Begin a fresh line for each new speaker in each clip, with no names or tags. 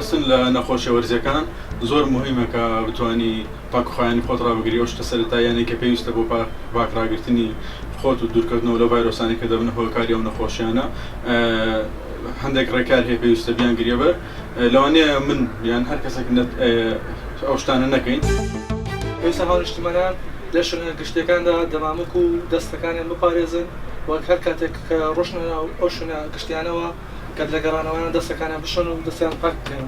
پاراستن لە نەخۆشیەوەرزیەکان زۆر مهمە کە بتوانی پاکوخۆیانی خۆت ڕابگری ئەو شتە سەرەتاییانەی کە پێویستە بۆ پاکڕاگرتنی خۆت و دوورکەوتنەوە لە ڤایرۆسانی کە دەبنە هۆکاری ئەو نەخۆشیانە هەندێک ڕێکار هەیە پێویستە بیانگریە بەر لەوانەیە من یان هەر کەسێک ئەو شتانە نەکەین.
پێویستە هاونیشتیمانیان لە شوێنە گشتیەکاندا دەمامک و دەستەکانیان بپارێزن وەک هەر کاتێک کە ڕۆژنە ئەو شوێنە گشتیانەوە کە لە گەڕانەوەیان دەستەکانیان بشۆن و دەستیان پاک بکەن.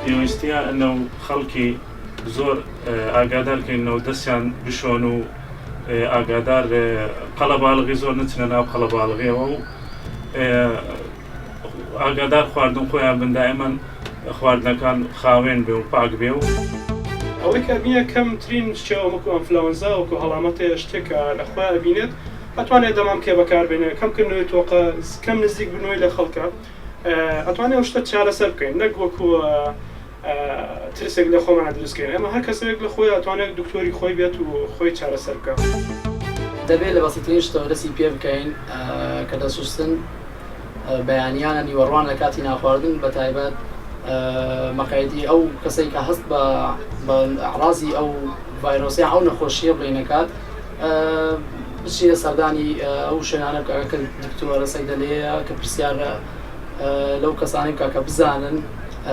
پێویستیە ئەنە خەڵکی زۆر ئاگادارکەینەوە دەستیان بشۆن و ئاگادار قەڵەباڵغی زۆر نچنە ناو قەڵەباڵغیەوە و ئاگادار خواردن خۆیان بن دائیمەن خواردنەکان خاوێن بێ و پاک بێ و
ئەوەی کە بینە کەمترین شتێوە وەکو ئەنفلەوەنزا وەکو هەڵامەتێ شتێکە لەخوا ئەبینێت ئەتوانێت دەمام کێ بەکاربێنێ کەمکردنەوەی تۆقە کەم نزیک بنەوەی لە خەڵکە ئەتوانێت شتە چارەسەر بکەین نەک وەکو ترسێک لە خۆمان دروستکەین ئەمە هەر کەسێک لە خۆی ئەتوانێت دکتۆری خۆی بێت و خۆی چارەسەر بکە.
دەبێت لە بەسیترین شتەوە دەستی پێ بکەین کە دەسوستن بەیانیانە نیوەڕوان لە کاتی ناخواردن بە تایبەت مەقایدی ئەو کەسێک کە هەست بە ئەعرازی ئەو ڤایرۆسی ئەو نەخۆشیە بڵێنەکات بچێ سەردانی ئەو شوێنانە بکە کە دکتۆرە سەیدەلەیە کە پرسیارە لەو کەسانی بکە کە بزانن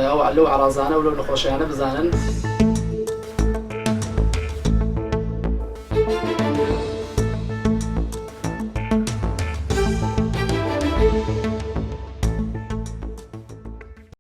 ئەو لەو ئەعرازانە و لەو نەخۆشیانە بزانن.